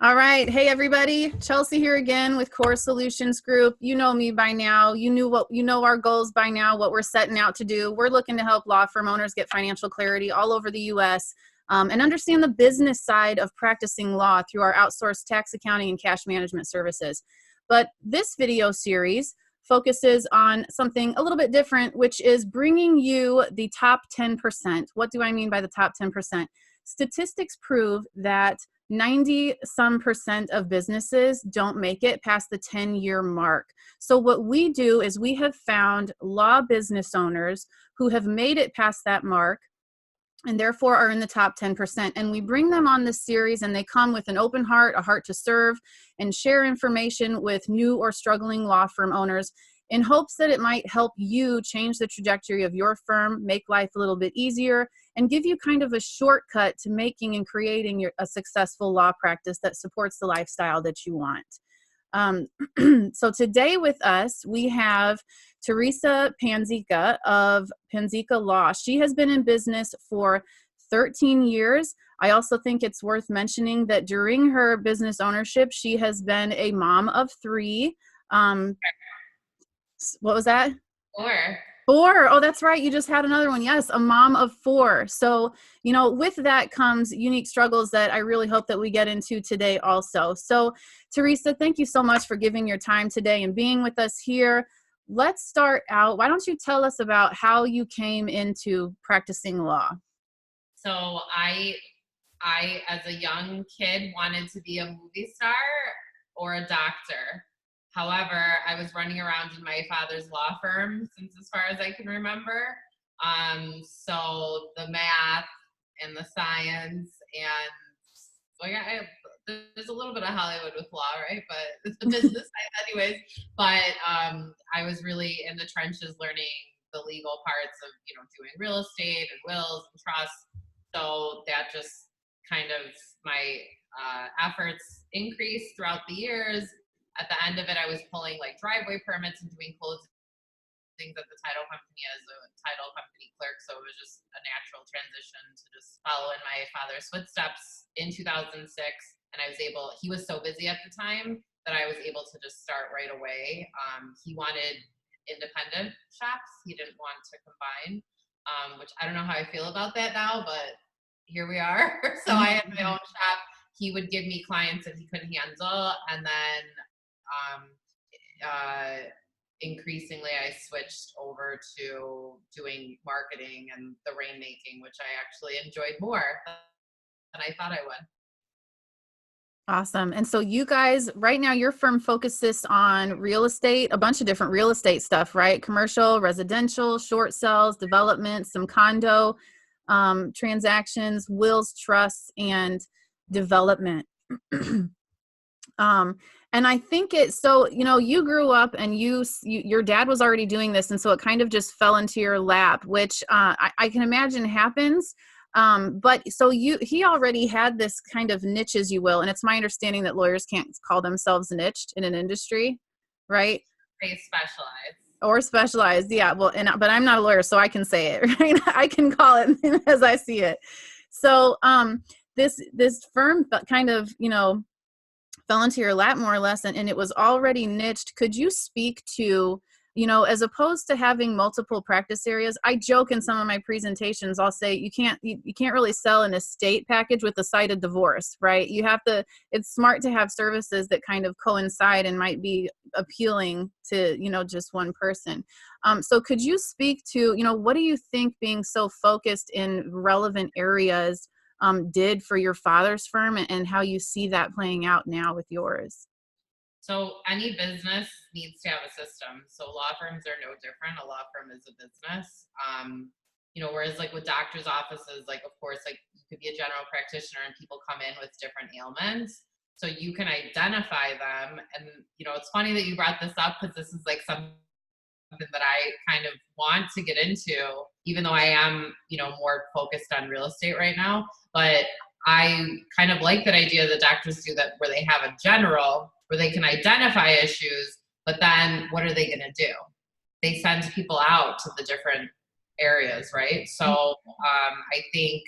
All right. Hey, everybody. Chelsea here again with Core Solutions Group. You know me by now. You know our goals by now, what we're setting out to do. We're looking to help law firm owners get financial clarity all over the U.S. And understand the business side of practicing law through our outsourced tax accounting and cash management services. But this video series focuses on something a little bit different, which is bringing you the top 10%. What do I mean by the top 10%? Statistics prove that 90 some percent of businesses don't make it past the 10-year mark. So what we do is we have found law business owners who have made it past that mark and therefore are in the top 10%. And we bring them on this series and they come with an open heart, a heart to serve, and share information with new or struggling law firm owners in hopes that it might help you change the trajectory of your firm, make life a little bit easier, and give you kind of a shortcut to making and creating a successful law practice that supports the lifestyle that you want. So today with us, we have Teresa Pan Zika of Pan Zika Law. She has been in business for 13 years. I also think it's worth mentioning that during her business ownership, she has been a mom of 3. What was that? 4. 4. Oh, that's right. You just had another one. Yes, a mom of 4. So, with that comes unique struggles that I really hope that we get into today also. So, Teresa, thank you so much for giving your time today and being with us here. Let's start out. Why don't you tell us about how you came into practicing law? So I as a young kid wanted to be a movie star or a doctor. However, I was running around in my father's law firm since as far as I can remember. So the math and the science and there's a little bit of Hollywood with law, right? But it's the business side anyways. But I was really in the trenches learning the legal parts of, doing real estate and wills and trusts. So that just kind of my efforts increased throughout the years. At the end of it, I was pulling like driveway permits and doing closings at the title company as a title company clerk. So it was just a natural transition to just follow in my father's footsteps in 2006. And he was so busy at the time that I was able to just start right away. He wanted independent shops. He didn't want to combine, which I don't know how I feel about that now, but here we are. So I had my own shop. He would give me clients that he couldn't handle. And then increasingly I switched over to doing marketing and the rainmaking, which I actually enjoyed more than I thought I would. Awesome. And so you guys, right now, your firm focuses on real estate, a bunch of different real estate stuff, right? Commercial, residential, short sales, development, some condo transactions, wills, trusts, and development. And I think you grew up and your dad was already doing this. And so it kind of just fell into your lap, which I can imagine happens. But so he already had this kind of niche, as you will. And it's my understanding that lawyers can't call themselves niched in an industry, right? They specialize. Or specialized. Yeah. Well, but I'm not a lawyer, so I can say it, right? I can call it as I see it. So, this firm kind of, fell into your lap more or less, and it was already niched. Could you speak to, as opposed to having multiple practice areas? I joke in some of my presentations, I'll say you can't really sell an estate package with a side of divorce, right? It's smart to have services that kind of coincide and might be appealing to, just one person. So could you speak to, what do you think being so focused in relevant areas did for your father's firm and how you see that playing out now with yours? So any business needs to have a system. So law firms are no different. A law firm is a business. Whereas like with doctor's offices, like of course, like you could be a general practitioner and people come in with different ailments. So you can identify them. And, it's funny that you brought this up because this is like something that I kind of want to get into, even though I am, more focused on real estate right now. But I kind of like that idea that doctors do that, where they have a general, where they can identify issues, but then what are they going to do? They send people out to the different areas, right? So I think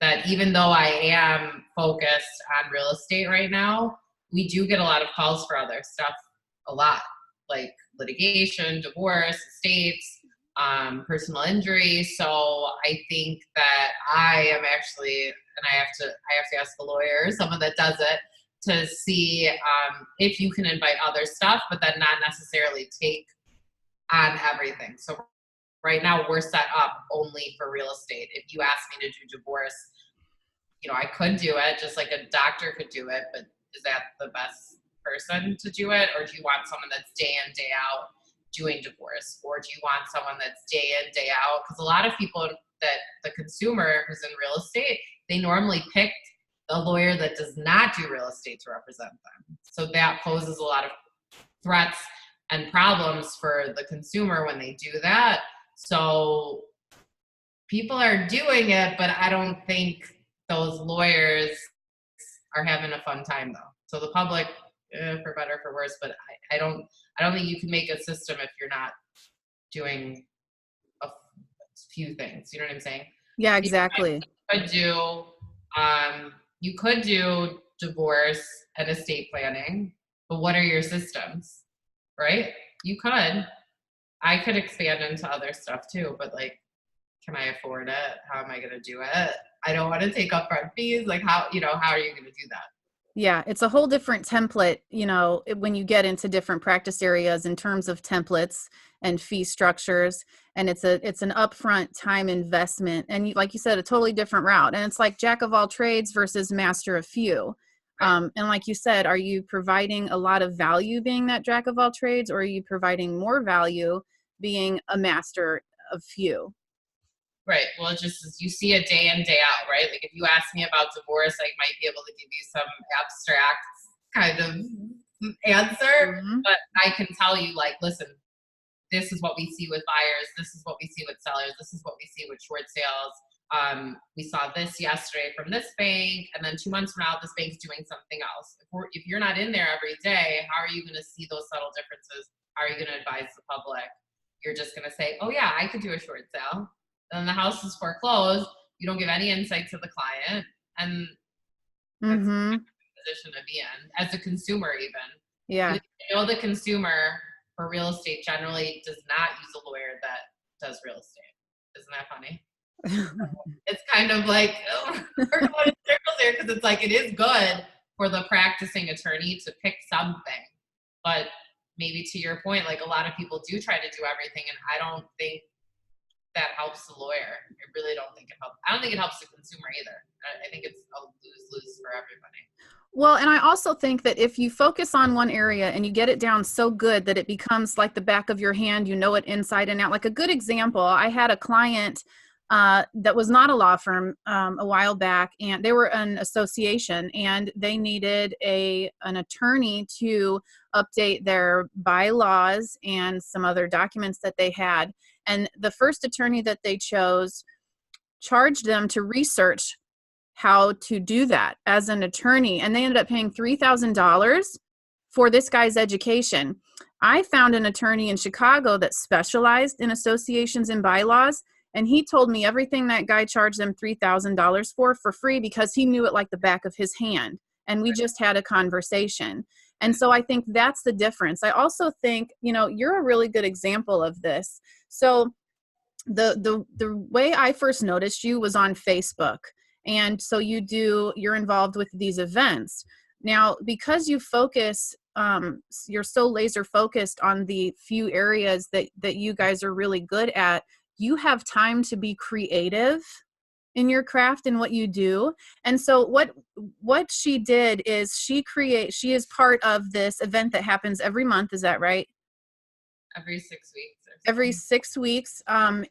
that even though I am focused on real estate right now, we do get a lot of calls for other stuff, a lot, like litigation, divorce, estates, personal injury. So I think that I am actually, and I have to ask the lawyer, someone that does it, to see if you can invite other stuff, but then not necessarily take on everything. So right now we're set up only for real estate. If you ask me to do divorce, I could do it just like a doctor could do it, but is that the best person to do it? Or do you want someone that's day in, day out doing divorce? Or do you want someone that's day in, day out? Because a lot of people that the consumer who's in real estate, they normally pick a lawyer that does not do real estate to represent them. So that poses a lot of threats and problems for the consumer when they do that. So people are doing it, but I don't think those lawyers are having a fun time though. So the public, for better or for worse, but I don't think you can make a system if you're not doing a few things. You know what I'm saying? Yeah, exactly. You could do divorce and estate planning, but what are your systems, right? I could expand into other stuff too, but like, can I afford it? How am I going to do it? I don't want to take upfront fees. Like how are you going to do that? Yeah, it's a whole different template, when you get into different practice areas in terms of templates and fee structures. And it's an upfront time investment. And like you said, a totally different route. And it's like Jackofalltrades versus Masteroffew. And like you said, are you providing a lot of value being that jack of all trades, or are you providing more value being a master of few? Right. Well, just as you see it day in, day out, right? Like if you ask me about divorce, I might be able to give you some abstract kind of answer, but I can tell you, like, listen, this is what we see with buyers. This is what we see with sellers. This is what we see with short sales. We saw this yesterday from this bank, and then 2 months from now, this bank's doing something else. If you're not in there every day, how are you going to see those subtle differences? How are you going to advise the public? You're just going to say, oh yeah, I could do a short sale. Then the house is foreclosed. You don't give any insight to the client, and that's a position to be in as a consumer. Even the consumer for real estate generally does not use a lawyer that does real estate. Isn't that funny? It's kind of like we're going in circles here, because it's like it is good for the practicing attorney to pick something, but maybe to your point, like a lot of people do try to do everything, and I don't think that helps the lawyer. I really don't think it helps. I don't think it helps the consumer either. I think it's a lose-lose for everybody. Well, and I also think that if you focus on one area and you get it down so good that it becomes like the back of your hand, you know it inside and out. Like a good example, I had a client that was not a law firm a while back, and they were an association, and they needed an attorney to update their bylaws and some other documents that they had. And the first attorney that they chose charged them to research how to do that as an attorney. And they ended up paying $3,000 for this guy's education. I found an attorney in Chicago that specialized in associations and bylaws. And he told me everything that guy charged them $3,000 for free, because he knew it like the back of his hand. And we just had a conversation. And so I think that's the difference. I also think, you're a really good example of this. So the way I first noticed you was on Facebook. And so you're involved with these events. Now, because you focus, you're so laser focused on the few areas that you guys are really good at, you have time to be creative in your craft and what you do. And so what she did is she is part of this event that happens every month. Is that right? Every 6 weeks. Every 6 weeks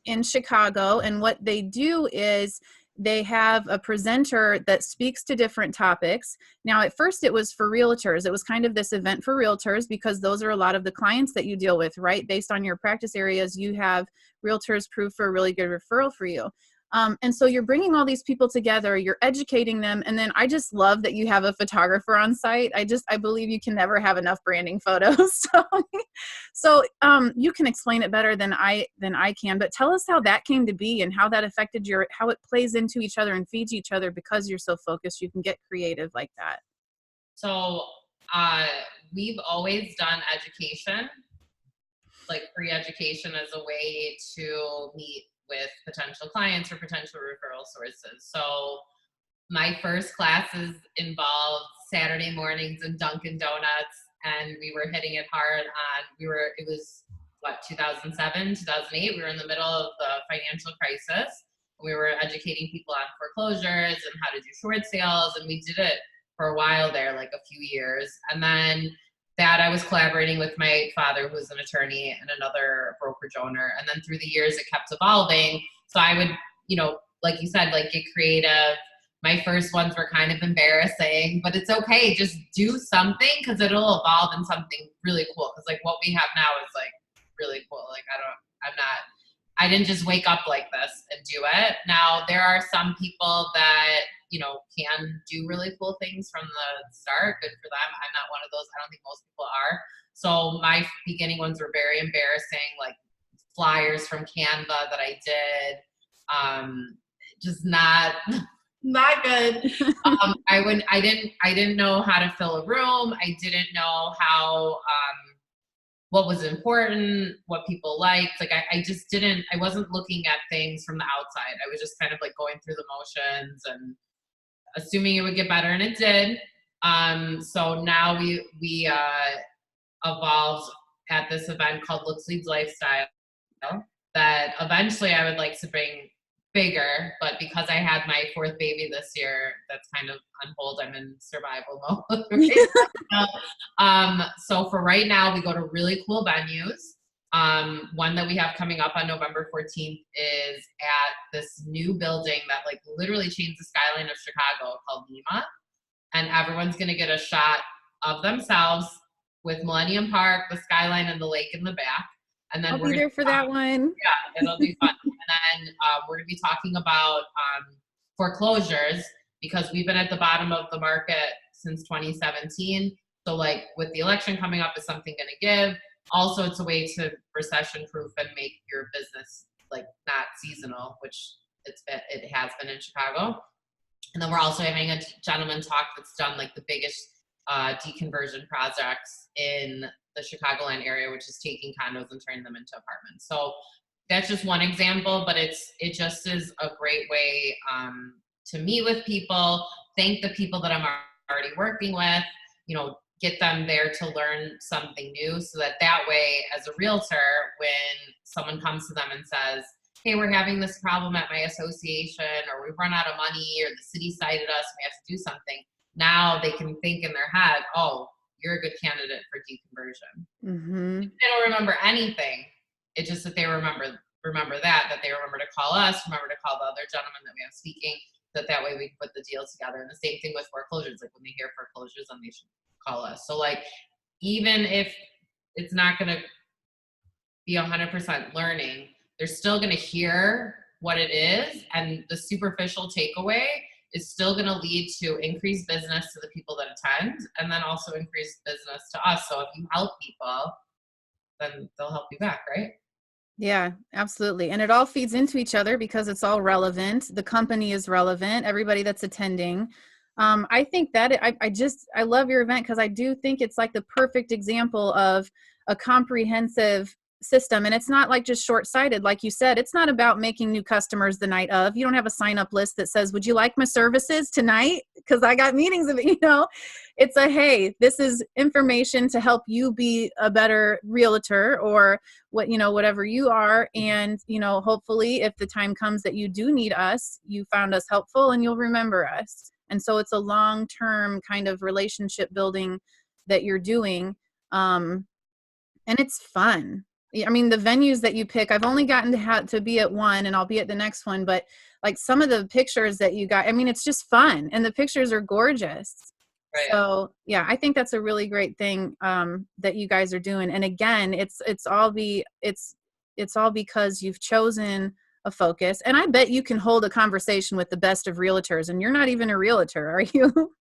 in Chicago. And what they do is they have a presenter that speaks to different topics. Now, at first it was for realtors. It was kind of this event for realtors, because those are a lot of the clients that you deal with, right? Based on your practice areas, you have realtors prove for a really good referral for you. And so you're bringing all these people together, you're educating them. And then I just love that you have a photographer on site. I believe you can never have enough branding photos. So you can explain it better than I can, but tell us how that came to be and how that affected how it plays into each other and feeds each other. Because you're so focused, you can get creative like that. So we've always done education, like free education, as a way to meet with potential clients or potential referral sources. So my first classes involved Saturday mornings in Dunkin' Donuts, and we were hitting it hard it was what, 2007, 2008. We were in the middle of the financial crisis. We were educating people on foreclosures and how to do short sales, and we did it for a while there, like a few years. And then that I was collaborating with my father, who was an attorney, and another brokerage owner. And then through the years, it kept evolving. So I would, like you said, like, get creative. My first ones were kind of embarrassing, but it's okay. Just do something, because it'll evolve in something really cool. Because like what we have now is like really cool. Like I didn't just wake up like this and do it. Now there are some people that, can do really cool things from the start. Good for them. I'm not one of those. I don't think most people are. So my beginning ones were very embarrassing, like flyers from Canva that I did. Just not good. I didn't know how to fill a room. I didn't know how, what was important, what people liked. Like I wasn't looking at things from the outside. I was just kind of like going through the motions and assuming it would get better, and it did. So now we evolved at this event called Looks Leads Lifestyle, that eventually I would like to bring bigger, but because I had my fourth baby this year, that's kind of on hold. I'm in survival mode right now. So for right now, we go to really cool venues. One that we have coming up on November 14th is at this new building that like literally changed the skyline of Chicago, called Lima. And everyone's going to get a shot of themselves with Millennium Park, the skyline, and the lake in the back. And then I'll be there for that one. Yeah, it'll be fun. And then we're going to be talking about foreclosures, because we've been at the bottom of the market since 2017. So like with the election coming up, is something going to give. Also, it's a way to recession proof and make your business like not seasonal, which it has been in Chicago. And then we're also having a gentleman talk that's done like the biggest deconversion projects in the Chicagoland area, which is taking condos and turning them into apartments. So that's just one example, but it just is a great way to meet with people, thank the people that I'm already working with, get them there to learn something new, so that way, as a realtor, when someone comes to them and says, hey, we're having this problem at my association, or we've run out of money, or the city cited us, we have to do something. Now they can think in their head, oh, you're a good candidate for deconversion. Mm-hmm. They don't remember anything. It's just that they remember that they remember to call us, remember to call the other gentleman that we have speaking, that way we can put the deal together. And the same thing with foreclosures. Like when they hear foreclosures, then they should call us. So like, even if it's not going to be 100% learning, they're still going to hear what it is. And the superficial takeaway is still going to lead to increased business to the people that attend, and then also increased business to us. So if you help people, then they'll help you back, right? Yeah, absolutely. And it all feeds into each other because it's all relevant. The company is relevant, everybody that's attending. I think that I love your event, because I do think it's like the perfect example of a comprehensive system. And it's not like just short-sighted. Like you said, it's not about making new customers the night of. You don't have a sign-up list that says, would you like my services tonight? Because I got meetings of it, It's hey, this is information to help you be a better realtor, or whatever you are. And, hopefully if the time comes that you do need us, you found us helpful and you'll remember us. And so it's a long-term kind of relationship building that you're doing. And it's fun. I mean, the venues that you pick, I've only gotten to be at one, and I'll be at the next one, but like some of the pictures that you got, I mean, it's just fun, and the pictures are gorgeous. Right. So yeah, I think that's a really great thing that you guys are doing. And again, it's all because you've chosen a focus. And I bet you can hold a conversation with the best of realtors, and you're not even a realtor, are you?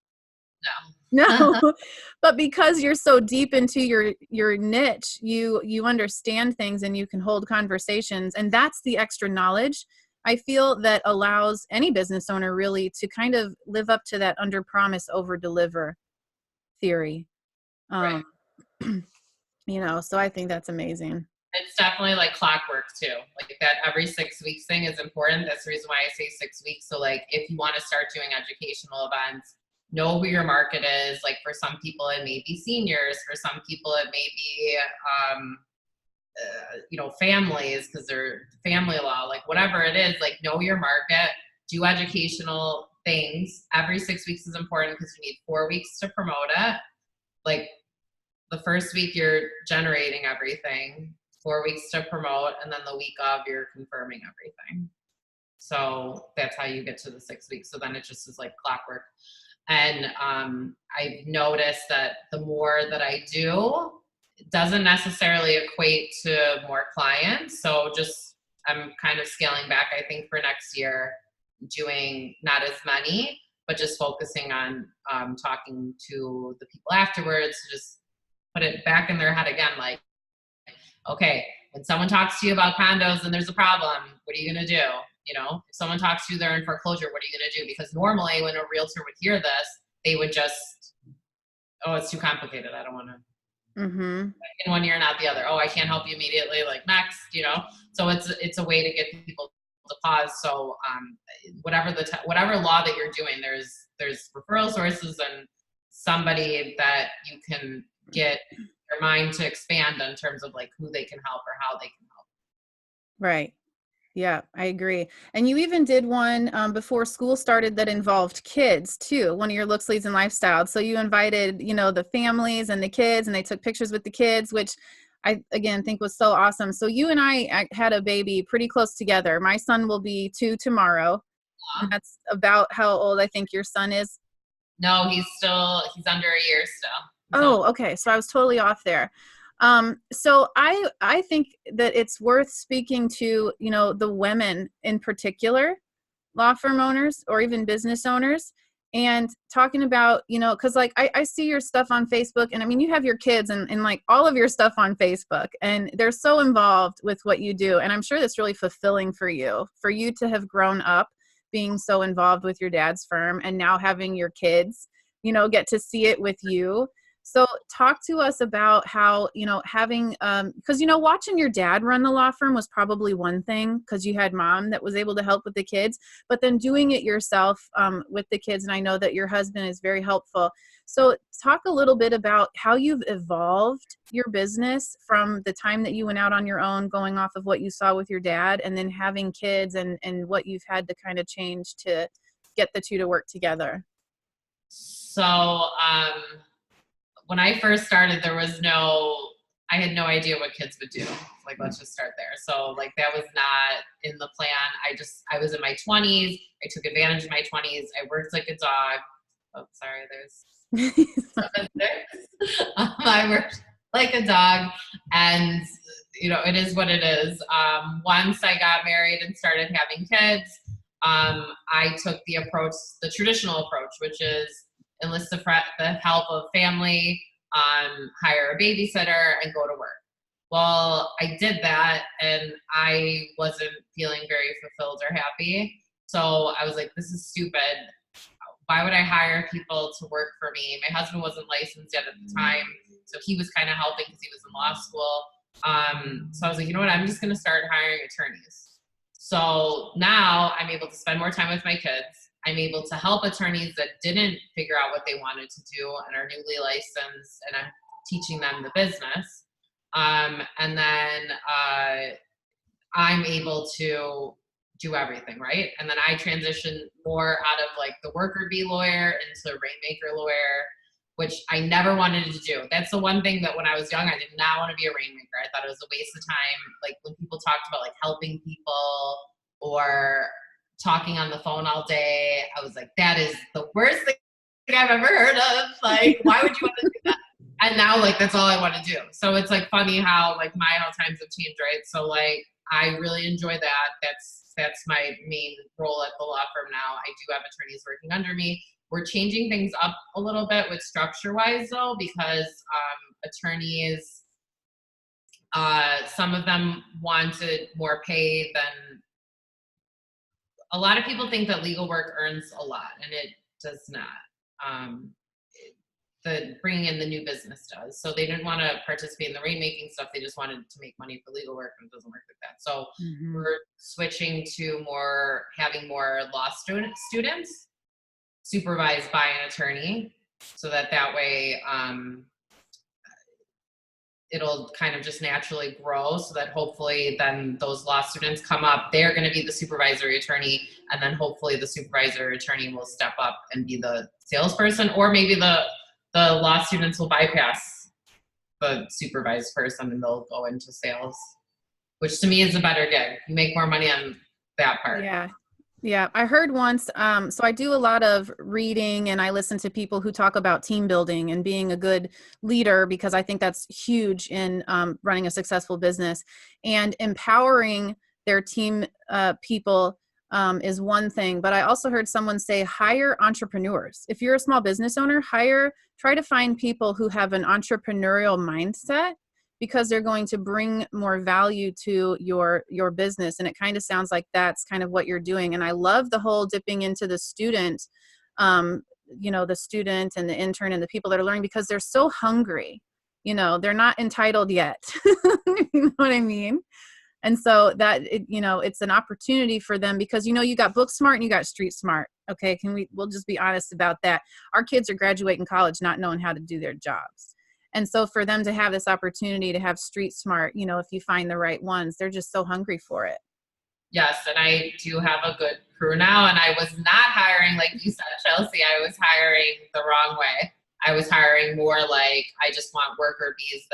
No. But because you're so deep into your niche, you understand things and you can hold conversations. And that's the extra knowledge I feel that allows any business owner really to kind of live up to that under promise, over deliver theory. Right. So I think that's amazing. It's definitely like clockwork too. Like that every 6 weeks thing is important. That's the reason why I say 6 weeks. So like if you want to start doing educational events, know who your market is. Like for some people it may be seniors, for some people it may be families, because they're family law, like whatever it is, like know your market, do educational things. Every 6 weeks is important because you need 4 weeks to promote it. Like the first week you're generating everything, 4 weeks to promote, and then the week of you're confirming everything. So that's how you get to the 6 weeks. So then it just is like clockwork. And I've noticed that the more that I do, it doesn't necessarily equate to more clients. So just I'm kind of scaling back, I think, for next year, doing not as many, but just focusing on talking to the people afterwards to just put it back in their head again, like, okay, when someone talks to you about condos and there's a problem, what are you going to do? If someone talks to you, they're in foreclosure, what are you going to do? Because normally when a realtor would hear this, they would just, oh, it's too complicated, I don't want to. In one ear and out the other. Oh, I can't help you immediately. Like next, So it's a way to get people to pause. So whatever law that you're doing, there's referral sources and somebody that you can get your mind to expand in terms of like who they can help or how they can help. Right. Yeah, I agree. And you even did one before school started that involved kids too, one of your looks, leads, and lifestyles. So you invited, the families and the kids, and they took pictures with the kids, which I, again, think was so awesome. So you and I had a baby pretty close together. My son will be 2 tomorrow. And that's about how old I think your son is. No, he's under a year still. Oh, okay. So I was totally off there. So I think that it's worth speaking to, the women in particular, law firm owners or even business owners, and talking about, cause like I see your stuff on Facebook, and I mean, you have your kids and like all of your stuff on Facebook, and they're so involved with what you do. And I'm sure that's really fulfilling for you to have grown up being so involved with your dad's firm, and now having your kids, get to see it with you. So talk to us about how, having, because, watching your dad run the law firm was probably one thing because you had mom that was able to help with the kids, but then doing it yourself with the kids. And I know that your husband is very helpful. So talk a little bit about how you've evolved your business from the time that you went out on your own, going off of what you saw with your dad, and then having kids and what you've had to kind of change to get the two to work together. So, when I first started, I had no idea what kids would do. Like, let's just start there. So like, that was not in the plan. I was in my 20s. I took advantage of my 20s. I worked like a dog. Oh, sorry. I worked like a dog, and it is what it is. Once I got married and started having kids, I took the traditional approach, which is enlist the help of family, hire a babysitter, and go to work. Well, I did that, and I wasn't feeling very fulfilled or happy. So I was like, this is stupid. Why would I hire people to work for me? My husband wasn't licensed yet at the time, so he was kind of helping because he was in law school. So I was like, you know what? I'm just going to start hiring attorneys. So now I'm able to spend more time with my kids. I'm able to help attorneys that didn't figure out what they wanted to do and are newly licensed, and I'm teaching them the business. And then I'm able to do everything, right? And then I transitioned more out of like the worker bee lawyer into Rainmaker lawyer, which I never wanted to do. That's the one thing that when I was young, I did not want to be a Rainmaker. I thought it was a waste of time. Like when people talked about like helping people or talking on the phone all day, I was like, that is the worst thing I've ever heard of. Like, why would you want to do that? And now, like, that's all I want to do. So it's like funny how like my times have changed, right? So like I really enjoy that. That's my main role at the law firm now. I do have attorneys working under me. We're changing things up a little bit with structure-wise though, because attorneys, some of them wanted more pay than, a lot of people think that legal work earns a lot, and it does not. The bringing in the new business does. So they didn't want to participate in the rainmaking stuff. They just wanted to make money for legal work, and it doesn't work like that. So we're switching to having more law students supervised by an attorney, so that way it'll kind of just naturally grow, so that hopefully then those law students come up, they're going to be the supervisory attorney, and then hopefully the supervisory attorney will step up and be the salesperson, or maybe the law students will bypass the supervised person and they'll go into sales, which to me is a better gig. You make more money on that part. Yeah. Yeah, I heard once, so I do a lot of reading and I listen to people who talk about team building and being a good leader, because I think that's huge in running a successful business, and empowering their team people is one thing. But I also heard someone say, hire entrepreneurs. If you're a small business owner, try to find people who have an entrepreneurial mindset, because they're going to bring more value to your business. And it kind of sounds like that's kind of what you're doing. And I love the whole dipping into the student, the student and the intern and the people that are learning, because they're so hungry. They're not entitled yet. You know what I mean? And so that, it's an opportunity for them, because, you got book smart and you got street smart. Okay. We'll just be honest about that. Our kids are graduating college not knowing how to do their jobs. And so for them to have this opportunity to have street smart, if you find the right ones, they're just so hungry for it. Yes, and I do have a good crew now, and I was not hiring, like you said, Chelsea, I was hiring the wrong way. I was hiring more like, I just want worker bees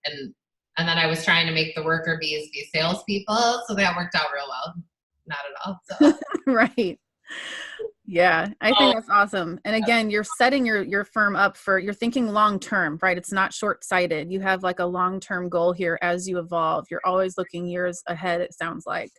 and then I was trying to make the worker bees be salespeople, so that worked out real well. Not at all. So. Right. Yeah, I think that's awesome. And again, you're setting your firm up you're thinking long-term, right? It's not short-sighted. You have like a long-term goal here as you evolve. You're always looking years ahead, it sounds like.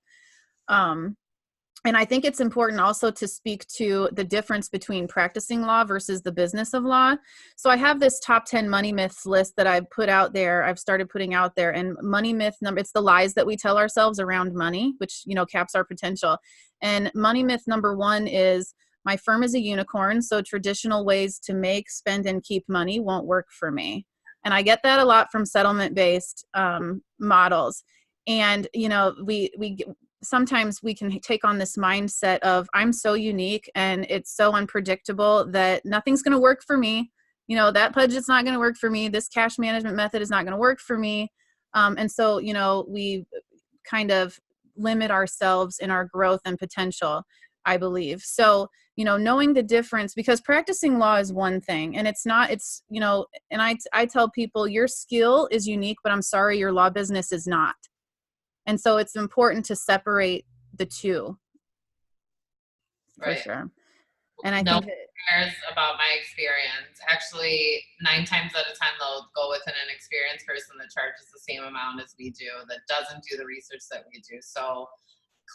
And I think it's important also to speak to the difference between practicing law versus the business of law. So I have this top 10 money myths list that I've put out there. I've started putting out there, and money myth number, it's the lies that we tell ourselves around money, which, caps our potential. And money myth number 1 is, my firm is a unicorn, so traditional ways to make, spend, and keep money won't work for me. And I get that a lot from settlement-based models. And, sometimes we can take on this mindset of, I'm so unique and it's so unpredictable that nothing's going to work for me. That budget's not going to work for me. This cash management method is not going to work for me. And so, we kind of limit ourselves in our growth and potential, I believe. So, knowing the difference, because practicing law is one thing, and and I tell people, your skill is unique, but I'm sorry, your law business is not. And so it's important to separate the two. For sure. And I think cares about my experience. Actually, 9 times out of 10, they'll go with an inexperienced person that charges the same amount as we do, that doesn't do the research that we do. So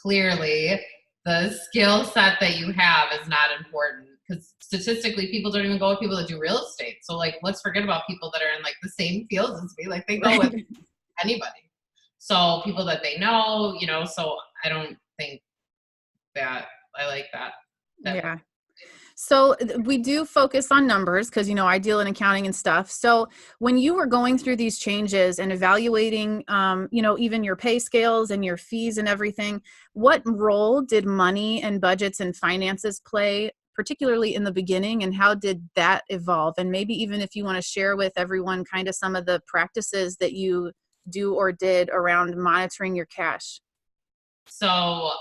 clearly, the skill set that you have is not important, because statistically, people don't even go with people that do real estate. So like, let's forget about people that are in like the same fields as me. Like, they go with anybody. So people that they know, so I don't think that I like that. Yeah. So we do focus on numbers because, I deal in accounting and stuff. So when you were going through these changes and evaluating, even your pay scales and your fees and everything, what role did money and budgets and finances play, particularly in the beginning, and how did that evolve? And maybe even if you want to share with everyone kind of some of the practices that you do or did around monitoring your cash. So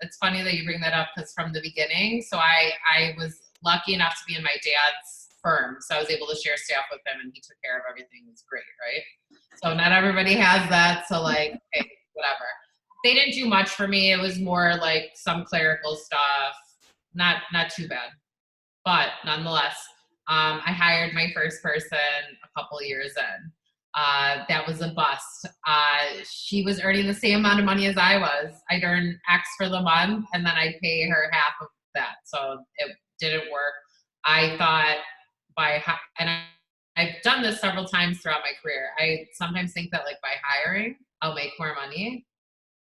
it's funny that you bring that up, because from the beginning, so I was lucky enough to be in my dad's firm. So I was able to share staff with him, and he took care of everything. It was great, right? So not everybody has that. So like, hey, whatever. They didn't do much for me. It was more like some clerical stuff, not too bad. But nonetheless, I hired my first person a couple of years in. That was a bust. She was earning the same amount of money as I was. I'd earn X for the month, and then I'd pay her half of that. So it didn't work. I thought I've done this several times throughout my career. I sometimes think that like by hiring, I'll make more money,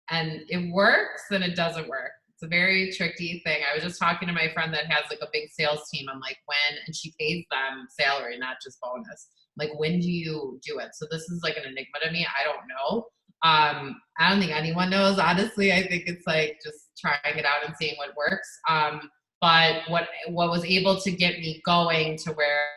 and it works and it doesn't work. It's a very tricky thing. I was just talking to my friend that has like a big sales team. I'm like, when, and she pays them salary, not just bonus. Like, when do you do it? So this is like an enigma to me. I don't know. I don't think anyone knows, honestly. I think it's like just trying it out and seeing what works. But what was able to get me going to where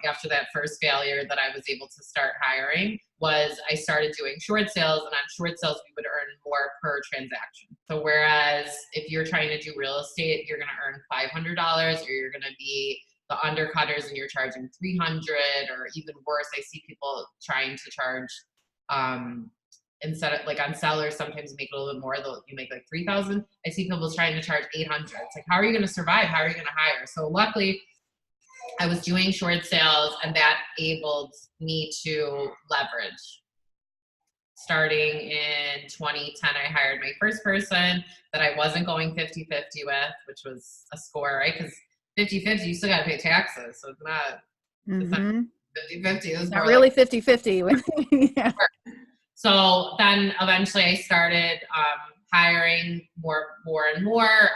after that first failure that I was able to start hiring was I started doing short sales, and on short sales we would earn more per transaction. So whereas if you're trying to do real estate, you're going to earn $500, or you're going to be the undercutters and you're charging $300, or even worse, I see people trying to charge instead of like on sellers, sometimes you make a little bit more, you make like $3,000. I see people trying to charge $800. It's like, how are you going to survive? How are you going to hire? So luckily I was doing short sales, and that enabled me to leverage. Starting in 2010, I hired my first person that I wasn't going 50-50 with, which was a score, right? Because 50-50, you still got to pay taxes. So it's not 50-50. It was not really 50-50. Yeah. So then eventually I started hiring more and more.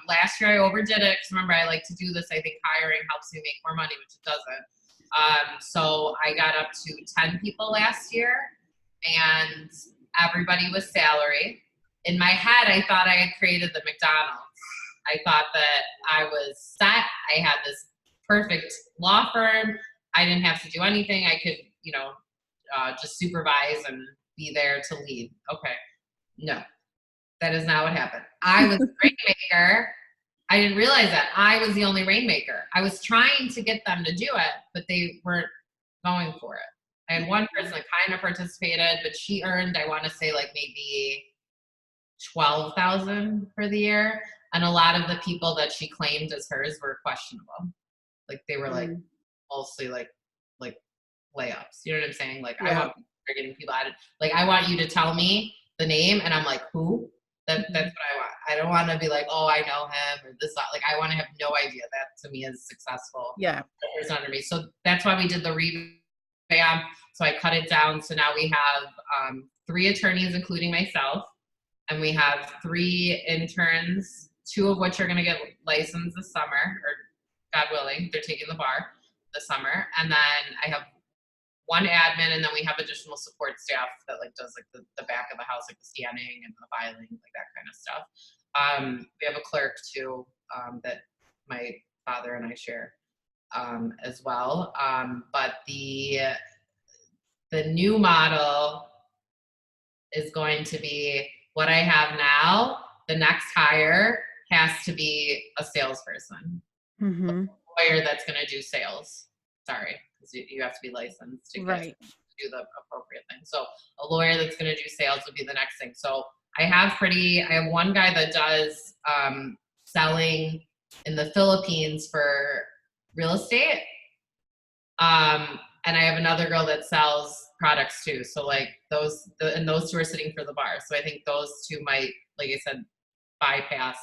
Last year I overdid it because remember, I like to do this. I think hiring helps me make more money, which it doesn't. So I got up to 10 people last year, and everybody was salary. In my head, I thought I had created the McDonald's. I thought that I was set. I had this perfect law firm. I didn't have to do anything. I could, just supervise and be there to lead. Okay. No, that is not what happened. I was the Rainmaker. I didn't realize that. I was the only Rainmaker. I was trying to get them to do it, but they weren't going for it. I had one person that kind of participated, but she earned, I want to say like maybe $12,000 for the year. And a lot of the people that she claimed as hers were questionable. Like they were like mostly like layups. You know what I'm saying? Like I want getting people added. Like I want you to tell me the name, and I'm like, who? That's what I want. I don't want to be like, oh, I know him or this. Like I want to have no idea. That to me is successful. Yeah. Person under me. So that's why we did the revamp. So I cut it down. So now we have 3 attorneys, including myself, and we have 3 interns, 2 of which are going to get licensed this summer, or God willing, they're taking the bar this summer. And then I have 1 admin, and then we have additional support staff that like does like the back of the house, like the scanning and the filing, like that kind of stuff. We have a clerk too that my father and I share as well. But the new model is going to be what I have now. The next hire has to be a salesperson, a lawyer that's going to do sales. Sorry, because you have to be licensed to get to do the appropriate thing. So a lawyer that's going to do sales would be the next thing. So I have 1 guy that does selling in the Philippines for real estate. And I have another girl that sells products too. So like those 2 are sitting for the bar. So I think those 2 might, like I said, bypass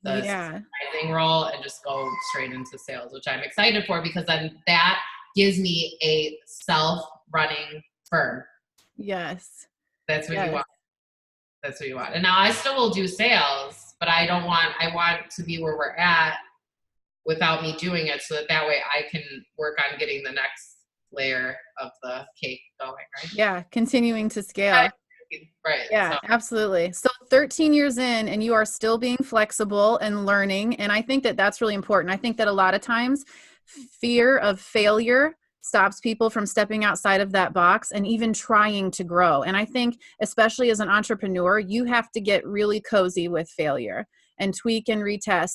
the advertising role and just go straight into sales, which I'm excited for, because then that gives me a self-running firm. Yes. That's what you want. That's what you want. And now I still will do sales, but I want to be where we're at without me doing it, so that way I can work on getting the next layer of the cake going, right? Yeah, continuing to scale. Right. Yeah, absolutely. So 13 years in, and you are still being flexible and learning. And I think that that's really important. I think that a lot of times fear of failure stops people from stepping outside of that box and even trying to grow. And I think, especially as an entrepreneur, you have to get really cozy with failure and tweak and retest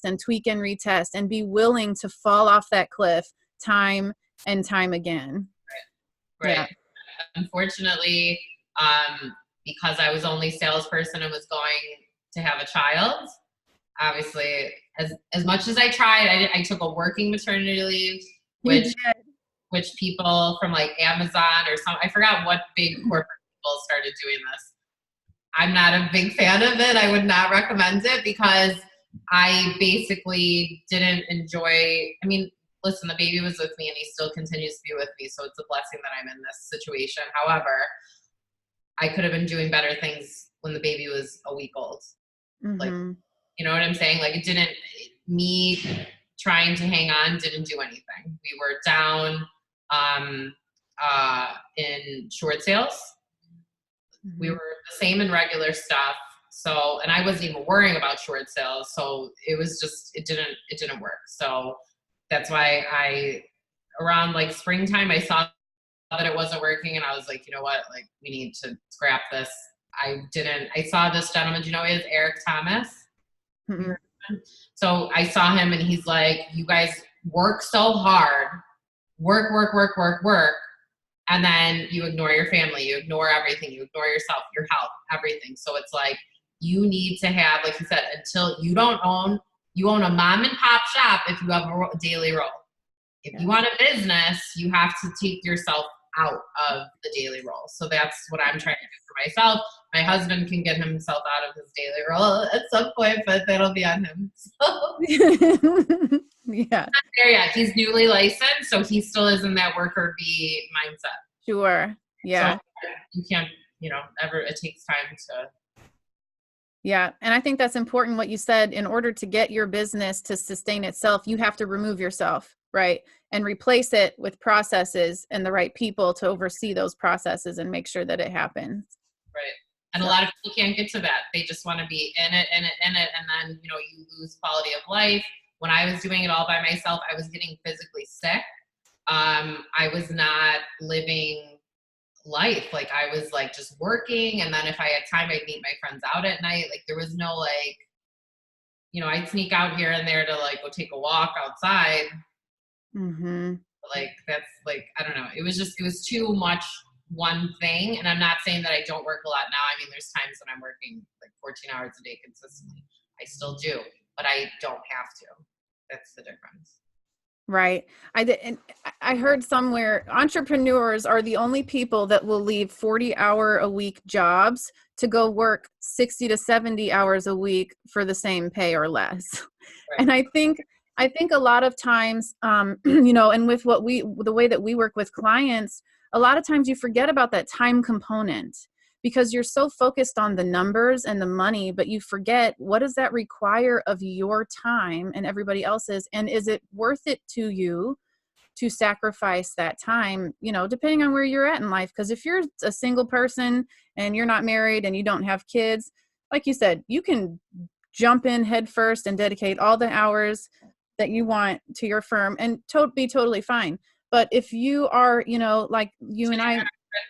and be willing to fall off that cliff time and time again. Right. Yeah. Unfortunately, because I was only salesperson and was going to have a child, obviously, as much as I tried, I took a working maternity leave, which which people from like Amazon or I forgot what big corporate people started doing this. I'm not a big fan of it. I would not recommend it because I basically didn't enjoy, I mean, listen, the baby was with me and he still continues to be with me. So it's a blessing that I'm in this situation. However, I could have been doing better things when the baby was a week old. Like, you know what I'm saying? Like me trying to hang on didn't do anything. We were down in short sales. We were the same in regular stuff. So, and I wasn't even worrying about short sales. So it was just, it didn't work. So that's why around like springtime, I saw that it wasn't working. And I was like, you know what, like we need to scrap this. I saw this gentleman, do you know, is Eric Thomas. So I saw him and he's like, you guys work so hard, work. And then you ignore your family, you ignore everything, you ignore yourself, your health, everything. So it's like, you need to have, like you said, until you own a mom and pop shop if you have a daily role. If you want a business, you have to take yourself out of the daily role. So that's what I'm trying to do for myself. My husband can get himself out of his daily role at some point, but that'll be on him. So. Yeah. Not there yet. He's newly licensed, so he still is in that worker bee mindset. Sure. Yeah. So you can't, it takes time to. Yeah. And I think that's important what you said. In order to get your business to sustain itself, you have to remove yourself, right? And replace it with processes and the right people to oversee those processes and make sure that it happens. Right. And a lot of people can't get to that. They just want to be in it. And then, you lose quality of life. When I was doing it all by myself, I was getting physically sick. I was not living life. Like I was like just working. And then if I had time, I'd meet my friends out at night. Like there was no I'd sneak out here and there to like go take a walk outside. Like that's like, I don't know. It was too much one thing. And I'm not saying that I don't work a lot now. I mean, there's times when I'm working like 14 hours a day consistently. I still do, but I don't have to. That's the difference. Right. I heard somewhere entrepreneurs are the only people that will leave 40-hour-a-week jobs to go work 60 to 70 hours a week for the same pay or less. Right. And I think a lot of times, and with the way that we work with clients, a lot of times you forget about that time component because you're so focused on the numbers and the money, but you forget what does that require of your time and everybody else's, and is it worth it to you to sacrifice that time, depending on where you're at in life. Because if you're a single person and you're not married and you don't have kids, like you said, you can jump in head first and dedicate all the hours that you want to your firm and be totally fine. But if you are, like you and I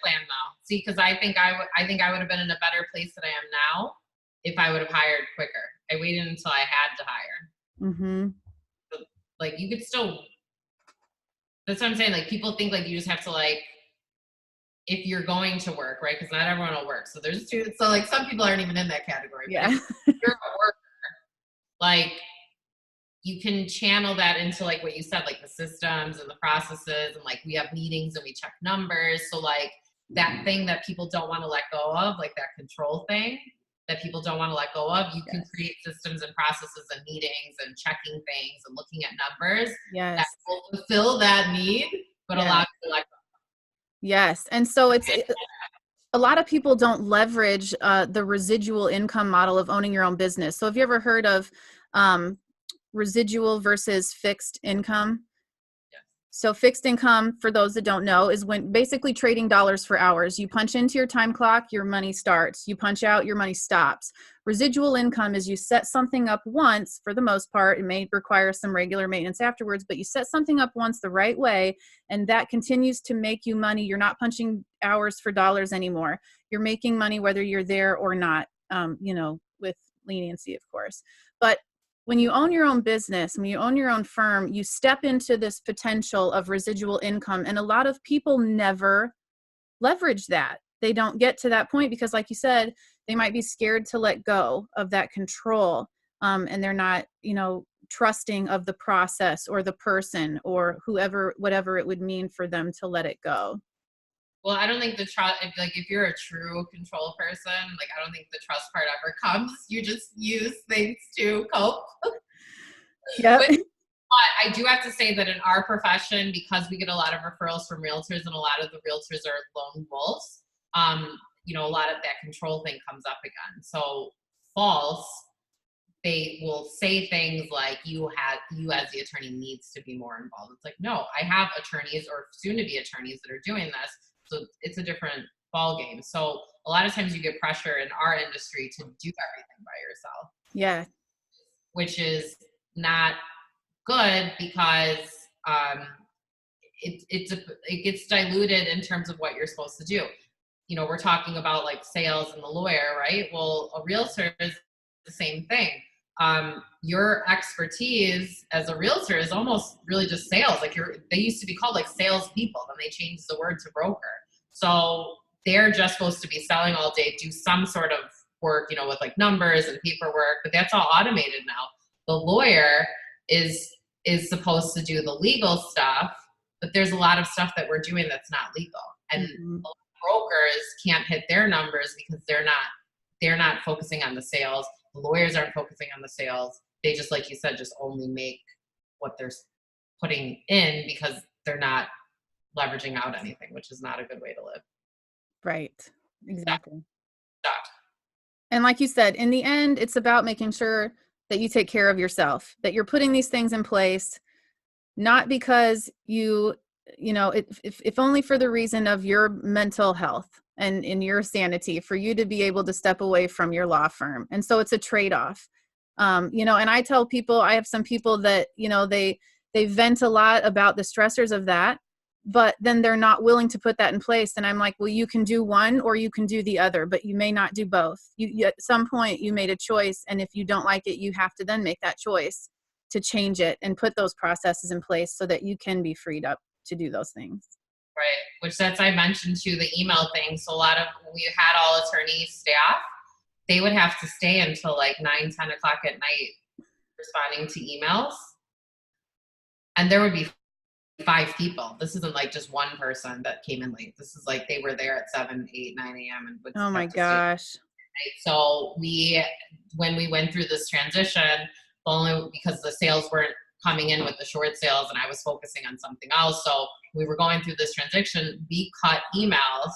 plan though. See, because I think I would have been in a better place than I am now if I would have hired quicker. I waited until I had to hire. So, like you could still. That's what I'm saying. Like people think like you just have to like, if you're going to work, right? Because not everyone will work. So there's two. So like some people aren't even in that category. Yeah. If you're a worker, like you can channel that into like what you said, like the systems and the processes, and like we have meetings and we check numbers. So like that thing that people don't want to let go of, like that control thing that people don't want to let go of, you can create systems and processes and meetings and checking things and looking at numbers that will fulfill that need, but allow you to let go. Yes. And so a lot of people don't leverage the residual income model of owning your own business. So have you ever heard of residual versus fixed income? So fixed income, for those that don't know, is when basically trading dollars for hours. You punch into your time clock, your money starts. You punch out, your money stops. Residual income is you set something up once, for the most part. It may require some regular maintenance afterwards, but you set something up once the right way, and that continues to make you money. You're not punching hours for dollars anymore. You're making money whether you're there or not, with leniency, of course. But when you own your own business, when you own your own firm, you step into this potential of residual income. And a lot of people never leverage that. They don't get to that point because, like you said, they might be scared to let go of that control. And they're not, trusting of the process or the person or whoever, whatever it would mean for them to let it go. Well, I don't think the trust, if you're a true control person, like, I don't think the trust part ever comes. You just use things to cope. Yeah. But I do have to say that in our profession, because we get a lot of referrals from realtors and a lot of the realtors are lone wolves, you know, a lot of that control thing comes up again. So false, they will say things like, you as the attorney needs to be more involved. It's like, no, I have attorneys or soon to be attorneys that are doing this. So it's a different ball game. So a lot of times you get pressure in our industry to do everything by yourself. Yeah. Which is not good, because it gets diluted in terms of what you're supposed to do. You know, we're talking about like sales and the lawyer, right? Well, a realtor is the same thing. Your expertise as a realtor is almost really just sales. Like they used to be called like salespeople, then they changed the word to broker. So they're just supposed to be selling all day, do some sort of work, you know, with like numbers and paperwork, but that's all automated now. The lawyer is supposed to do the legal stuff, but there's a lot of stuff that we're doing that's not legal. And brokers can't hit their numbers because they're not focusing on the sales. The lawyers aren't focusing on the sales. They just, like you said, just only make what they're putting in because they're not leveraging out anything, which is not a good way to live. Right. Exactly. Stop. And like you said, in the end, it's about making sure that you take care of yourself, that you're putting these things in place, not because you know, if only for the reason of your mental health and in your sanity, for you to be able to step away from your law firm. And so it's a trade-off. You know, and I tell people, I have some people that, you know, they vent a lot about the stressors of that, but then they're not willing to put that in place. And I'm like, well, you can do one or you can do the other, but you may not do both. You at some point you made a choice. And if you don't like it, you have to then make that choice to change it and put those processes in place so that you can be freed up to do those things. Right. Which that's, I mentioned too, the email thing. So a lot of, when we had all attorney staff, they would have to stay until like 9, 10 o'clock at night responding to emails. And there would be 5 people. This isn't like just one person that came in late. This is like they were there at 7, 8, 9 a.m. and would oh my gosh. So when we went through this transition, only because the sales weren't coming in with the short sales and I was focusing on something else. So we were going through this transition, we cut emails.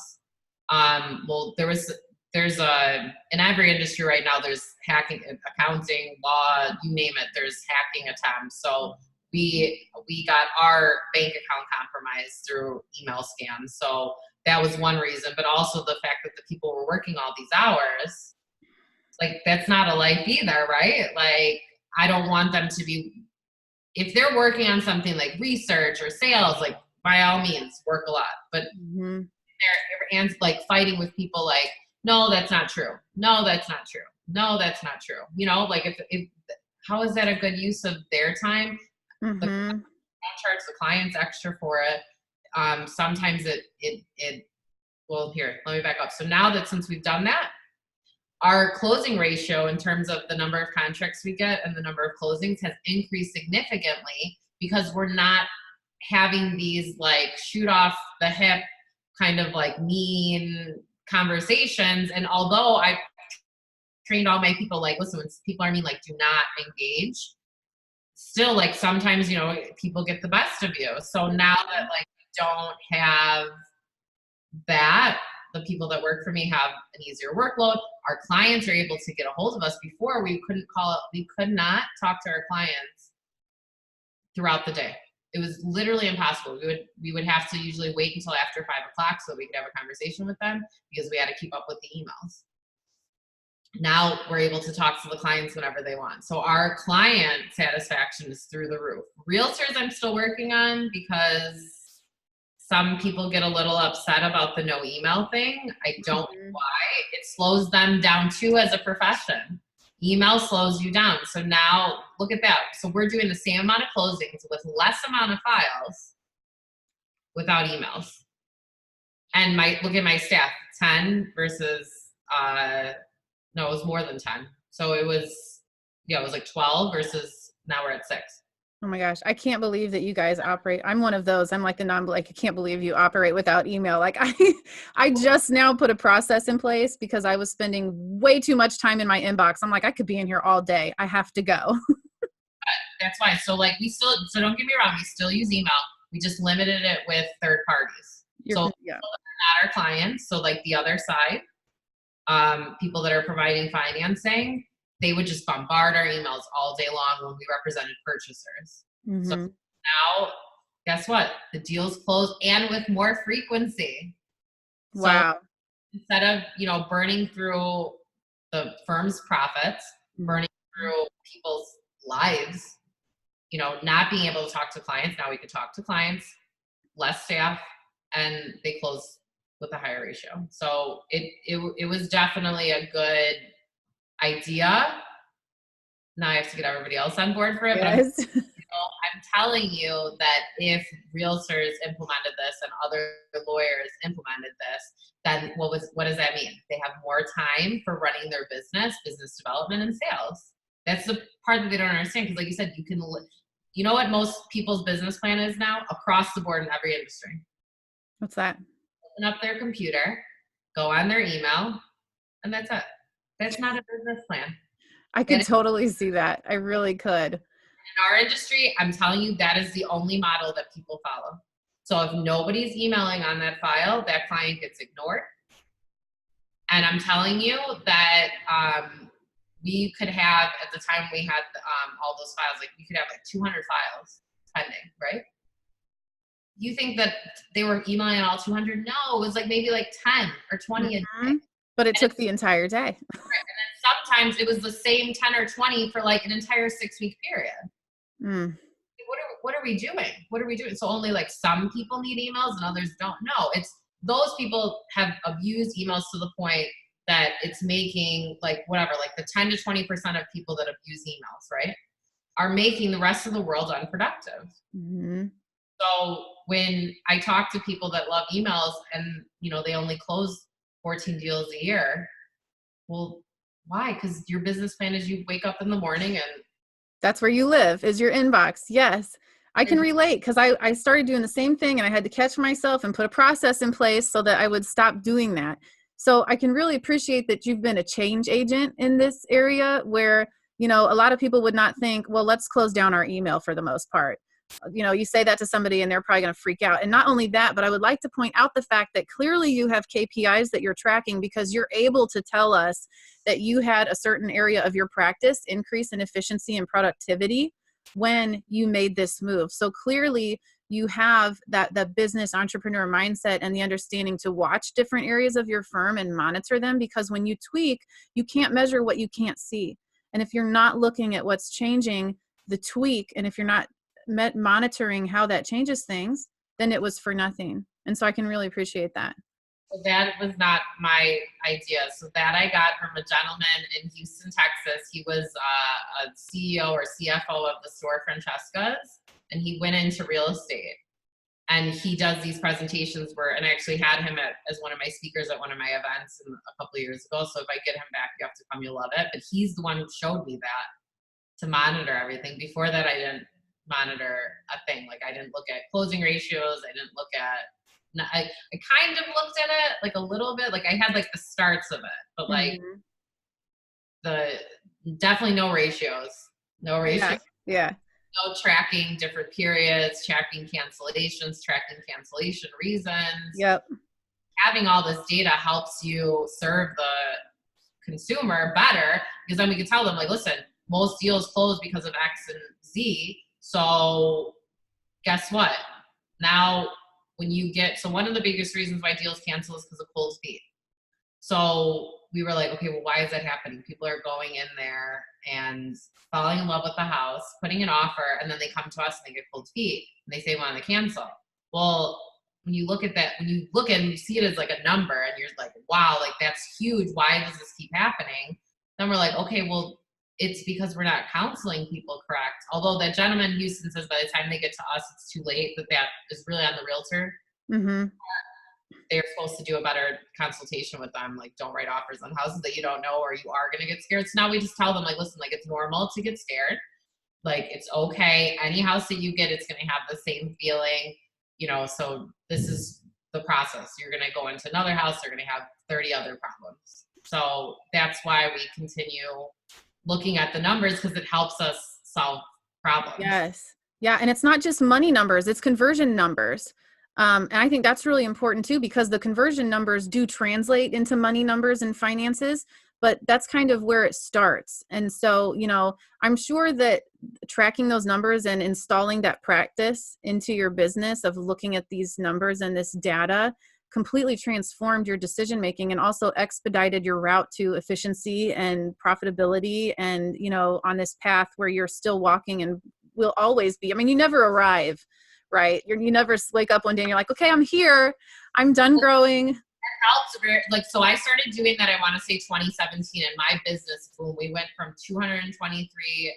Well, there's in every industry right now, there's hacking, accounting, law, you name it, there's hacking attempts. So we got our bank account compromised through email scams. So that was one reason, but also the fact that the people were working all these hours, like that's not a life either, right? Like I don't want them to be, if they're working on something like research or sales, like by all means work a lot, but they're like fighting with people like, no, that's not true. No, that's not true. No, that's not true. You know, like if how is that a good use of their time? Don't charge the clients extra for it. Sometimes well, here, let me back up. So now that since we've done that, our closing ratio in terms of the number of contracts we get and the number of closings has increased significantly because we're not having these like shoot off the hip kind of like mean conversations. And although I've trained all my people, like, listen, when people are mean, like, do not engage. Still, like, sometimes, you know, people get the best of you. So now that like don't have that, the people that work for me have an easier workload. Our clients are able to get a hold of us. Before we could not talk to our clients throughout the day. It was literally impossible. We would have to usually wait until after 5 o'clock so we could have a conversation with them because we had to keep up with the emails. Now we're able to talk to the clients whenever they want. So our client satisfaction is through the roof. Realtors I'm still working on because some people get a little upset about the no email thing. I don't know why. It slows them down too as a profession. Email slows you down. So now look at that. So we're doing the same amount of closings with less amount of files without emails. And look at my staff, 10 versus, no, it was more than 10. So it was like 12 versus Now we're at 6. Oh my gosh, I can't believe that you guys operate. I'm one of those. I'm like the like, I can't believe you operate without email. Like I just now put a process in place because I was spending way too much time in my inbox. I'm like, I could be in here all day. I have to go. That's why. So like so don't get me wrong, we still use email. We just limited it with third parties. So Yeah. not our clients. So like the other side, people that are providing financing, they would just bombard our emails all day long when we represented purchasers. So now, guess what? The deals close and with more frequency. Wow. So instead of, burning through the firm's profits, burning through people's lives, not being able to talk to clients, now we could talk to clients, less staff, and they close with a higher ratio. So it was definitely a good idea. Now I have to get everybody else on board for it, Yes. but I'm telling you that if realtors implemented this and other lawyers implemented this, then what does that mean? They have more time for running their business development, and sales. That's the part that they don't understand, because like you said, you know what most people's business plan is now across the board in every industry? What's that? Open up their computer, go on their email, and that's it. That's not a business plan. I could totally see that. I really could. In our industry, I'm telling you, that is the only model that people follow. So if nobody's emailing on that file, that client gets ignored. And I'm telling you that we could have, at the time we had all those files, like we could have like 200 files pending, right? You think that they were emailing all 200? No, it was like maybe like 10 or 20 a day. But it took the entire day. Right. And then sometimes it was the same 10 or 20 for like an entire 6-week period. What are we doing? What are we doing? So only like some people need emails and others don't. No, it's those people have abused emails to the point that it's making like whatever, like the 10 to 20% of people that abuse emails, right, are making the rest of the world unproductive. So when I talk to people that love emails and, they only close 14 deals a year, well, why? Because your business plan is you wake up in the morning and that's where you live, is your inbox. Yes. I can relate, because I started doing the same thing and I had to catch myself and put a process in place so that I would stop doing that. So I can really appreciate that you've been a change agent in this area where, a lot of people would not think, well, let's close down our email for the most part. You say that to somebody and they're probably going to freak out. And not only that, but I would like to point out the fact that clearly you have KPIs that you're tracking, because you're able to tell us that you had a certain area of your practice increase in efficiency and productivity when you made this move. So clearly you have the business entrepreneur mindset and the understanding to watch different areas of your firm and monitor them, because when you tweak, you can't measure what you can't see. And if you're not looking at what's changing the tweak, and if you're not monitoring how that changes things, then it was for nothing. And so I can really appreciate that. So that was not my idea. So that I got from a gentleman in Houston, Texas. He was a CEO or CFO of the store Francesca's, and he went into real estate. And he does these presentations and I actually had him as one of my speakers at one of my events a couple of years ago. So if I get him back, you have to come, you'll love it. But he's the one who showed me that, to monitor everything. Before that, I didn't monitor a thing. Like I didn't look at closing ratios. I didn't look at, I kind of looked at it like a little bit. Like I had like the starts of it, but like definitely no ratios. Yeah. No tracking different periods, tracking cancellations, tracking cancellation reasons. Yep. Having all this data helps you serve the consumer better, because then we can tell them, like, listen, most deals close because of X and Z. So guess what? Now, so one of the biggest reasons why deals cancel is because of cold feet. So we were like, okay, well, why is that happening? People are going in there and falling in love with the house, putting an offer, and then they come to us and they get cold feet and they say, well, I want to cancel. Well, when you look at that, when you look and you see it as like a number and you're like, wow, like that's huge. Why does this keep happening? Then we're like, okay, well, it's because we're not counseling people correct. Although that gentleman in Houston says by the time they get to us, it's too late, that is really on the realtor. They're supposed to do a better consultation with them. Like, don't write offers on houses that you don't know or you are going to get scared. So now we just tell them, like, listen, like it's normal to get scared. Like, it's okay. Any house that you get, it's going to have the same feeling, you know, so this is the process. You're going to go into another house, they're going to have 30 other problems. So that's why we continue looking at the numbers, because it helps us solve problems. Yes. Yeah. And it's not just money numbers, it's conversion numbers. And I think that's really important too, because the conversion numbers do translate into money numbers and finances, but that's kind of where it starts. And so, you know, I'm sure that tracking those numbers and installing that practice into your business of looking at these numbers and this data completely transformed your decision making and also expedited your route to efficiency and profitability, and, you know, on this path where you're still walking and will always be. I mean, you never arrive, right? You never wake up one day and you're like, okay, I'm here, I'm done growing. Helps like, so I started doing that, I want to say 2017, in my business. Boom, we went from 223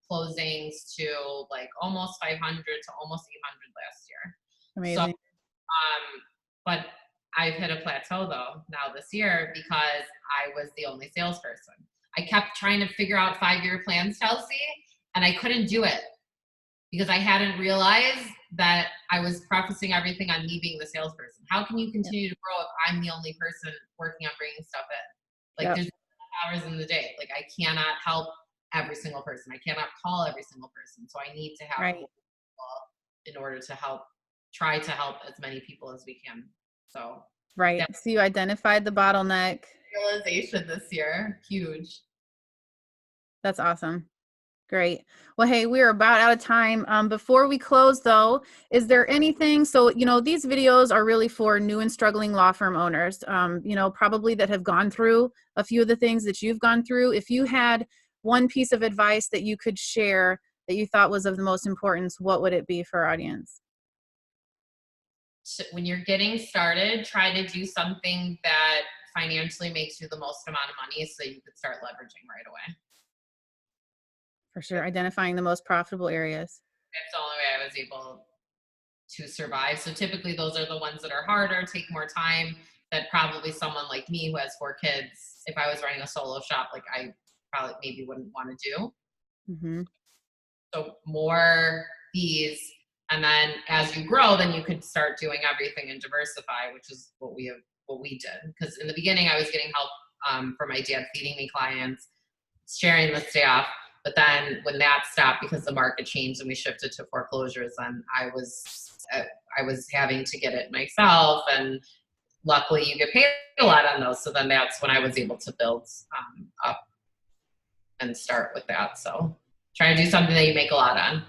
closings to like almost 500 to almost 800 last year. Amazing. So but I've hit a plateau though now this year, because I was the only salesperson. I kept trying to figure out 5-year plans, Chelsea, and I couldn't do it because I hadn't realized that I was prefacing everything on me being the salesperson. How can you continue to grow if I'm the only person working on bringing stuff in? Like, there's hours in the day. Like, I cannot help every single person. I cannot call every single person. So I need to have more people in order to try to help as many people as we can. So So you identified the bottleneck. Realization this year, huge. That's awesome. Great. Well, hey, we're about out of time. Before we close though, is there anything, so, you know, these videos are really for new and struggling law firm owners, you know, probably that have gone through a few of the things that you've gone through. If you had one piece of advice that you could share that you thought was of the most importance, what would it be for our audience? So when you're getting started, try to do something that financially makes you the most amount of money so you could start leveraging right away. For sure. Identifying the most profitable areas. That's the only way I was able to survive. So typically those are the ones that are harder, take more time, that probably someone like me who has 4 kids, if I was running a solo shop, like I probably maybe wouldn't want to do. Mm-hmm. So more fees. And then as you grow, then you could start doing everything and diversify, which is what we did. Because in the beginning, I was getting help from my dad feeding me clients, sharing the staff. But then when that stopped because the market changed and we shifted to foreclosures, then I was having to get it myself. And luckily you get paid a lot on those. So then that's when I was able to build up and start with that. So try to do something that you make a lot on.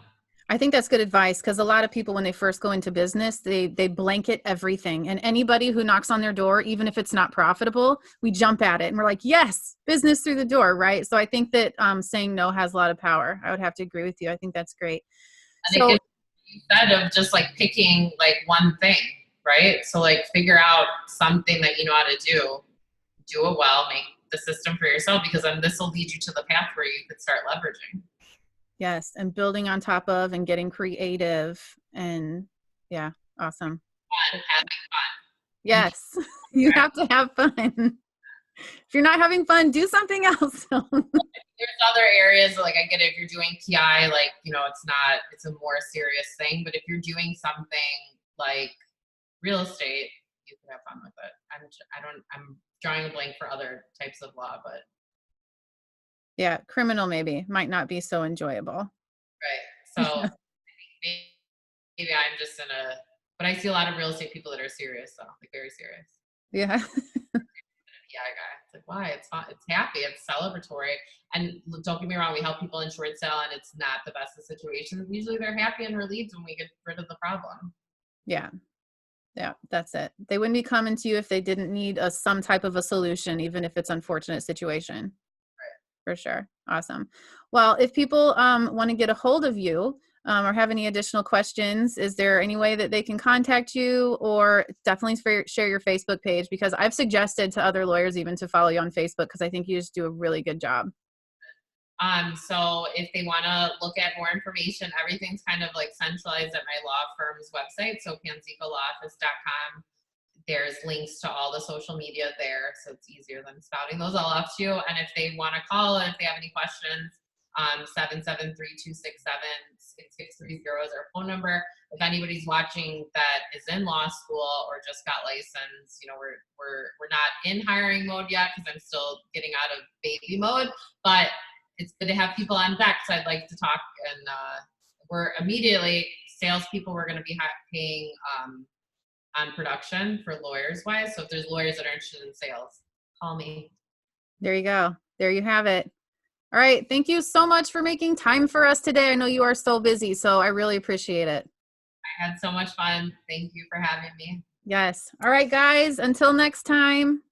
I think that's good advice, because a lot of people, when they first go into business, they blanket everything, and anybody who knocks on their door, even if it's not profitable, we jump at it and we're like, yes, business through the door, right? So I think that saying no has a lot of power. I would have to agree with you. I think that's great. And so instead of just like picking like one thing, right? So like figure out something that you know how to do it well, make the system for yourself, because then this will lead you to the path where you could start leveraging. Yes, and building on top of and getting creative, and yeah, awesome. Having fun. Yes, you have to have fun. If you're not having fun, do something else. There's other areas, like I get it, if you're doing PI, like, you know, it's a more serious thing, but if you're doing something like real estate, you can have fun with it. I'm drawing a blank for other types of law, but yeah, criminal maybe might not be so enjoyable. Right. So maybe I'm just but I see a lot of real estate people that are serious, though, like very serious. Yeah. Yeah, guy. It's like, why? It's fun. It's happy. It's celebratory. And don't get me wrong, we help people in short sale, and it's not the best of situations. Usually they're happy and relieved when we get rid of the problem. Yeah. Yeah, that's it. They wouldn't be coming to you if they didn't need some type of a solution, even if it's an unfortunate situation. For sure. Awesome. Well, if people want to get a hold of you or have any additional questions, is there any way that they can contact you? Or definitely share your Facebook page, because I've suggested to other lawyers even to follow you on Facebook, because I think you just do a really good job. So if they want to look at more information, everything's kind of like centralized at my law firm's website. So panzikalawoffice.com. There's links to all the social media there, so it's easier than spouting those all off to you. And if they want to call, and if they have any questions, 773-267-6630 is our phone number. If anybody's watching that is in law school or just got licensed, you know, we're not in hiring mode yet because I'm still getting out of baby mode, but it's good to have people on deck. So I'd like to talk, and we're immediately salespeople. We're going to be paying on production for lawyers wise. So if there's lawyers that are interested in sales, call me. There you go. There you have it. All right. Thank you so much for making time for us today. I know you are so busy, so I really appreciate it. I had so much fun. Thank you for having me. Yes. All right, guys. Until next time.